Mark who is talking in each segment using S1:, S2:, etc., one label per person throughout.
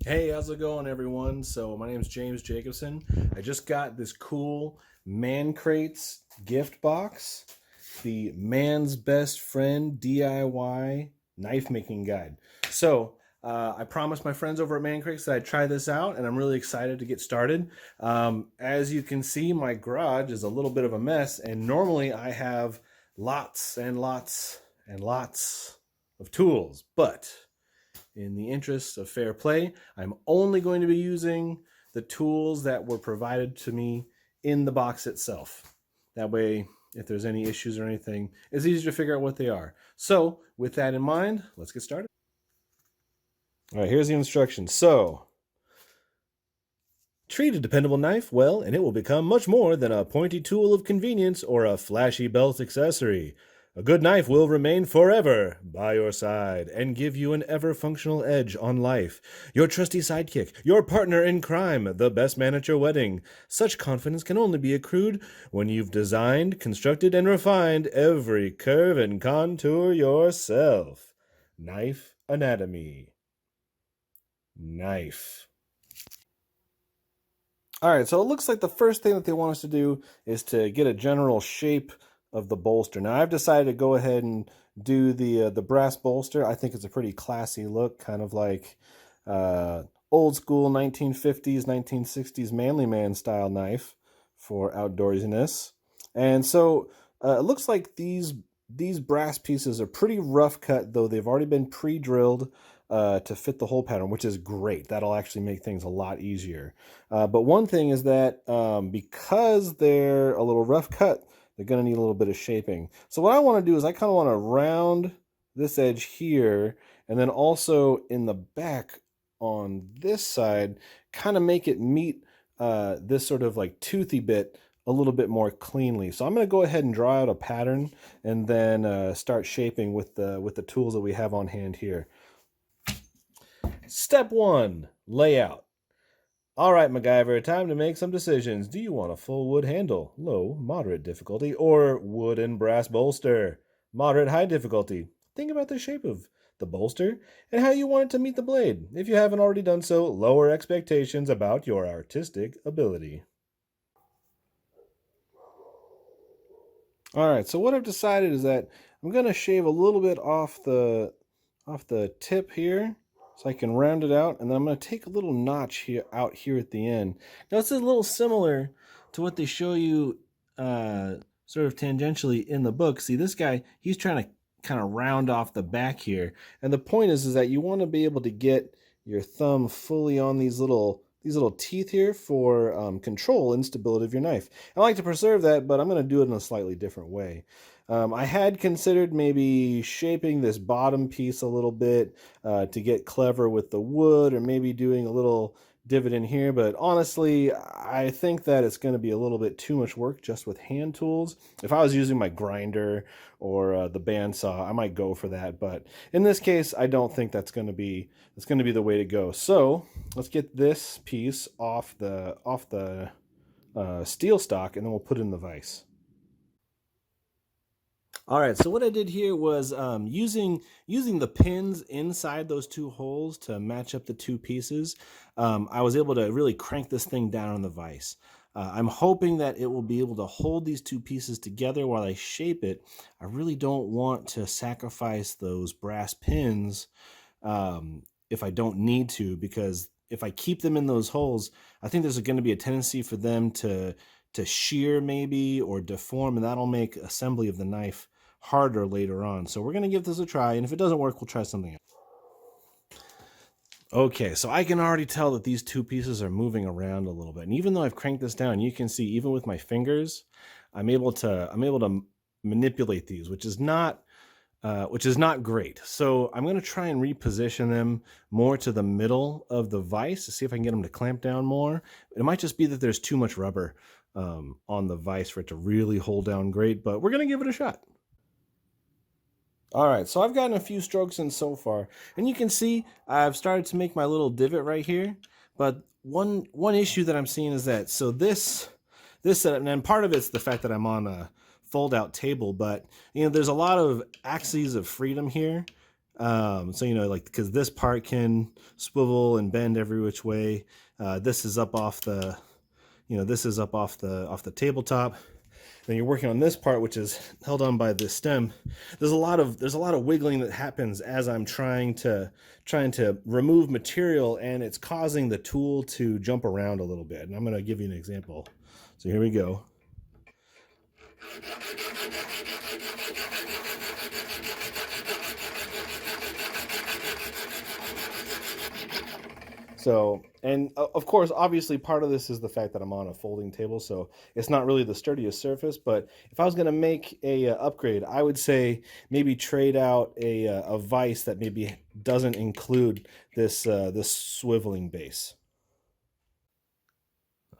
S1: Hey, how's it going, everyone? So my name is JDJacobson. I just got this cool Mancrates gift box, the Man's Best Friend DIY knife making guide. So I promised my friends over at Mancrates that I'd try this out, and I'm really excited to get started. As you can see, my garage is a little bit of a mess, and normally I have lots and lots and lots of tools, but in the interest of fair play, I'm only going to be using the tools that were provided to me in the box itself. That way, if there's any issues or anything, it's easy to figure out what they are. So with that in mind, let's get started. All right, here's the instructions. So, treat a dependable knife well, and it will become much more than a pointy tool of convenience or a flashy belt accessory. A good knife will remain forever by your side and give you an ever-functional edge on life. Your trusty sidekick, your partner in crime, the best man at your wedding. Such confidence can only be accrued when you've designed, constructed, and refined every curve and contour yourself. Knife anatomy. Knife. All right, so it looks like the first thing that they want us to do is to get a general shape of the bolster. Now, I've decided to go ahead and do the brass bolster. I think it's a pretty classy look, kind of like old school 1950s, 1960s manly man style knife for outdoorsiness. And so it looks like these brass pieces are pretty rough cut, though they've already been pre-drilled to fit the hole pattern, which is great. That'll actually make things a lot easier. But one thing is that because they're a little rough cut, they're going to need a little bit of shaping. So what I want to do is I kind of want to round this edge here, and then also in the back on this side, kind of make it meet this sort of like toothy bit a little bit more cleanly. So I'm going to go ahead and draw out a pattern and then start shaping with the tools that we have on hand here. Step 1, layout. All right, MacGyver, time to make some decisions. Do you want a full wood handle, low, moderate difficulty, or wood and brass bolster, moderate, high difficulty? Think about the shape of the bolster and how you want it to meet the blade. If you haven't already done so, lower expectations about your artistic ability. All right, so what I've decided is that I'm going to shave a little bit off the tip here, so I can round it out, and then I'm going to take a little notch out here at the end. Now, this is a little similar to what they show you sort of tangentially in the book. See, this guy, he's trying to kind of round off the back here. And the point is that you want to be able to get your thumb fully on these little teeth here for control and stability of your knife. I like to preserve that, but I'm going to do it in a slightly different way. I had considered maybe shaping this bottom piece a little bit to get clever with the wood, or maybe doing a little divot in here, but honestly, I think that it's going to be a little bit too much work just with hand tools. If I was using my grinder or the bandsaw, I might go for that, but in this case, I don't think that's going to be the way to go. So let's get this piece off the steel stock, and then we'll put it in the vise. All right, so what I did here was using the pins inside those two holes to match up the two pieces. I was able to really crank this thing down on the vise. I'm hoping that it will be able to hold these two pieces together while I shape it. I really don't want to sacrifice those brass pins if I don't need to, because if I keep them in those holes, I think there's going to be a tendency for them to shear maybe or deform, and that'll make assembly of the knife harder later on. So we're going to give this a try, and if it doesn't work, we'll try something else. Okay, so I can already tell that these two pieces are moving around a little bit, and even though I've cranked this down, you can see even with my fingers, I'm able to manipulate these, which is not great. So I'm going to try and reposition them more to the middle of the vise to see if I can get them to clamp down more. It might just be that there's too much rubber on the vise for it to really hold down great, but we're going to give it a shot. All right, so I've gotten a few strokes in so far, and you can see I've started to make my little divot right here. But one issue that I'm seeing is that, so this setup, and part of it's the fact that I'm on a fold-out table, but there's a lot of axes of freedom here So, you know, like, because this part can swivel and bend every which way. This is up off the, you know, this is up off the tabletop. Then you're working on this part, which is held on by this stem. There's a lot of wiggling that happens as I'm trying to remove material, and it's causing the tool to jump around a little bit. And I'm going to give you an example. So here we go. So, and of course, obviously, part of this is the fact that I'm on a folding table, so it's not really the sturdiest surface. But if I was going to make a upgrade, I would say maybe trade out a vise that maybe doesn't include this this swiveling base.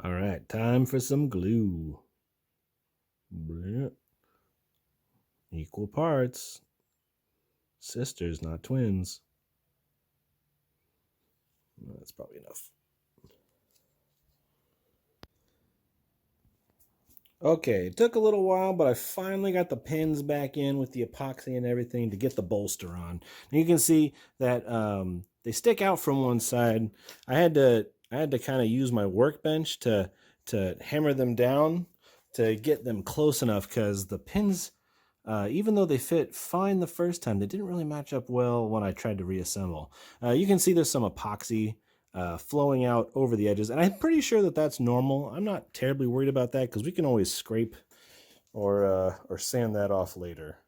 S1: All right, time for some glue. Equal parts. Sisters, not twins. That's probably enough. Okay, it took a little while, but I finally got the pins back in with the epoxy and everything to get the bolster on. And you can see that they stick out from one side. I had to kind of use my workbench to hammer them down to get them close enough, because the pins, even though they fit fine the first time, they didn't really match up well when I tried to reassemble. You can see there's some epoxy flowing out over the edges, and I'm pretty sure that that's normal. I'm not terribly worried about that because we can always scrape or sand that off later.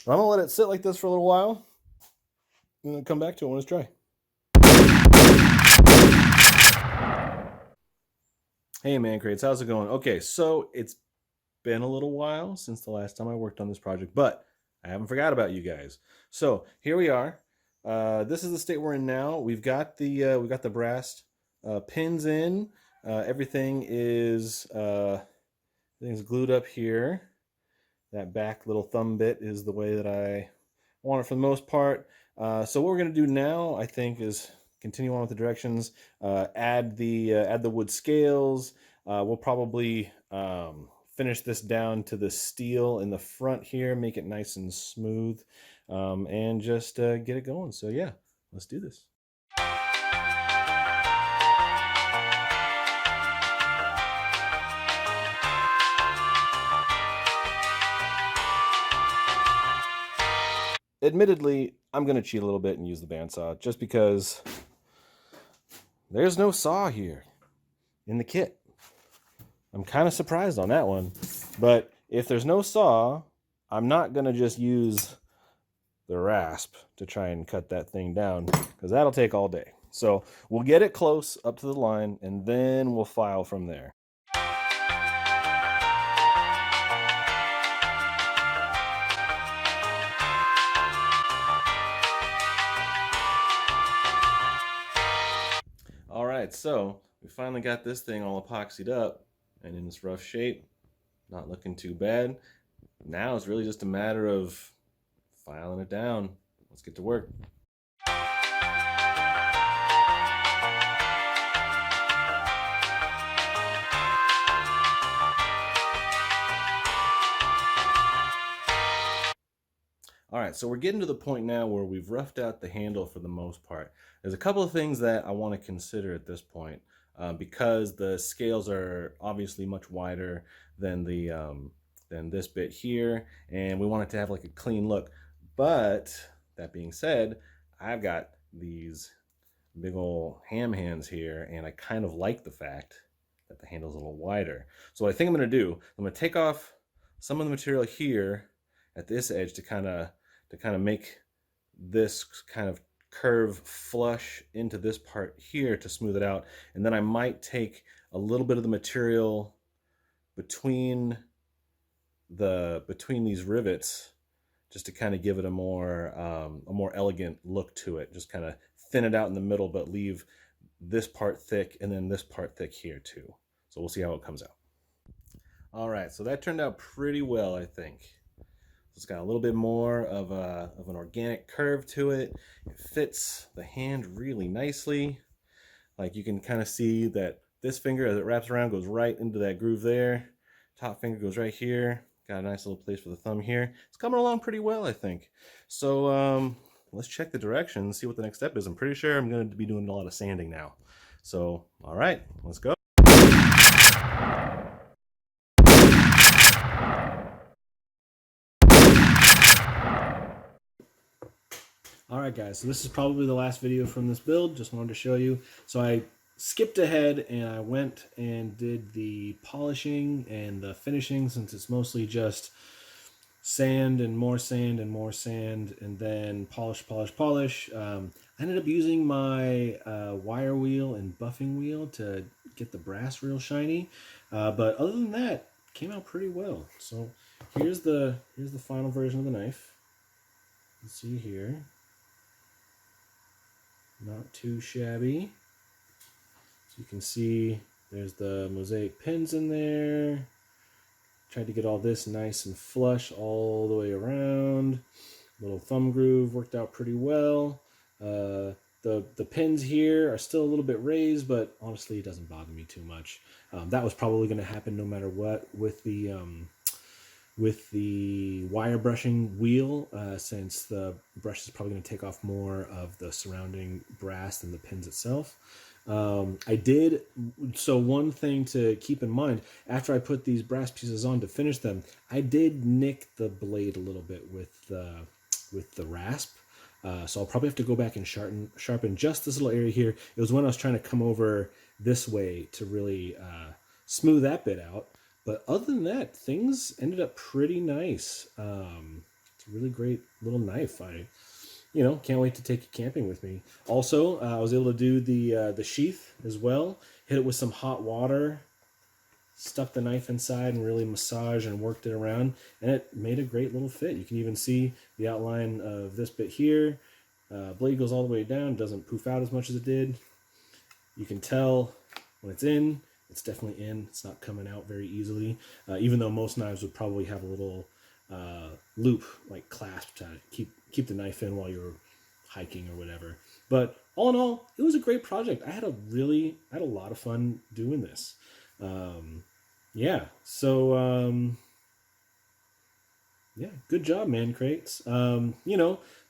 S1: But I'm gonna let it sit like this for a little while, and then come back to it when it's dry. Hey Mancrates, how's it going? Okay, so it's been a little while since the last time I worked on this project, but I haven't forgot about you guys. So here we are. This is the state we're in now. We've got the brass pins in. Everything's glued up here. That back little thumb bit is the way that I want it for the most part. So what we're going to do now, I think, is continue on with the directions. Add the wood scales. We'll probably finish this down to the steel in the front here, make it nice and smooth, and just get it going. So yeah, let's do this. Admittedly, I'm going to cheat a little bit and use the bandsaw just because there's no saw here in the kit. I'm kind of surprised on that one. But if there's no saw, I'm not going to just use the rasp to try and cut that thing down, because that'll take all day. So we'll get it close up to the line, and then we'll file from there. All right, so we finally got this thing all epoxied up and in its rough shape. Not looking too bad. Now it's really just a matter of filing it down. Let's get to work. All right, so we're getting to the point now where we've roughed out the handle for the most part. There's a couple of things that I want to consider at this point, because the scales are obviously much wider than than this bit here, and we want it to have like a clean look. But that being said, I've got these big old ham hands here, and I kind of like the fact that the handle's a little wider. So what I think I'm going to do, I'm going to take off some of the material here at this edge to kind of make this kind of curve flush into this part here to smooth it out. And then I might take a little bit of the material between these rivets just to kind of give it a more elegant look to it. Just kind of thin it out in the middle, but leave this part thick and then this part thick here too. So we'll see how it comes out. All right, so that turned out pretty well, I think. It's got a little bit more of an organic curve to it. It fits the hand really nicely. Like you can kind of see that this finger, as it wraps around, goes right into that groove there. Top finger goes right here. Got a nice little place for the thumb here. It's coming along pretty well, I think. So let's check the directions, see what the next step is. I'm pretty sure I'm going to be doing a lot of sanding now. So, all right, let's go. All right, guys, so this is probably the last video from this build. Just wanted to show you. So I skipped ahead and I went and did the polishing and the finishing, since it's mostly just sand and more sand and more sand, and then polish, polish, polish. I ended up using my wire wheel and buffing wheel to get the brass real shiny. But other than that, came out pretty well. So here's the final version of the knife. Let's see here. Not too shabby. So you can see there's the mosaic pins in there. Tried to get all this nice and flush all the way around. Little thumb groove worked out pretty well. The pins here are still a little bit raised, but honestly it doesn't bother me too much. That was probably going to happen no matter what with the wire brushing wheel, since the brush is probably going to take off more of the surrounding brass than the pins itself. So one thing to keep in mind, after I put these brass pieces on to finish them, I did nick the blade a little bit with the rasp. So I'll probably have to go back and sharpen just this little area here. It was when I was trying to come over this way to really smooth that bit out. But other than that, things ended up pretty nice. It's a really great little knife. I can't wait to take it camping with me. Also, I was able to do the sheath as well. Hit it with some hot water, stuck the knife inside, and really massaged and worked it around, and it made a great little fit. You can even see the outline of this bit here. Blade goes all the way down, doesn't poof out as much as it did. You can tell when it's in. It's definitely in. It's not coming out very easily, even though most knives would probably have a little loop, like clasp, to keep the knife in while you're hiking or whatever. But all in all, it was a great project. I had a lot of fun doing this. Yeah. So yeah, good job, Mancrates.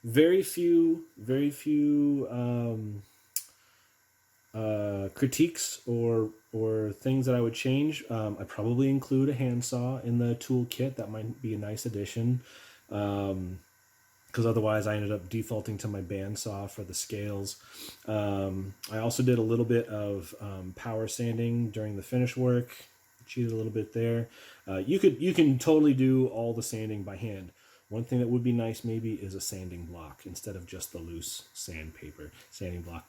S1: Very few critiques or things that I would change. I probably include a handsaw in the toolkit. That might be a nice addition, because otherwise I ended up defaulting to my bandsaw for the scales. I also did a little bit of power sanding during the finish work. Cheated a little bit there. You can totally do all the sanding by hand. One thing that would be nice maybe is a sanding block instead of just the loose sandpaper sanding block.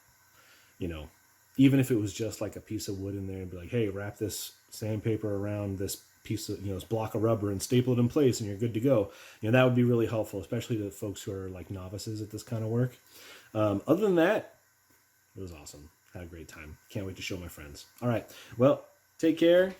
S1: Even if it was just like a piece of wood in there and be like, hey, wrap this sandpaper around this piece of, this block of rubber and staple it in place and you're good to go. That would be really helpful, especially to folks who are like novices at this kind of work. Other than that, it was awesome. Had a great time. Can't wait to show my friends. All right. Well, take care.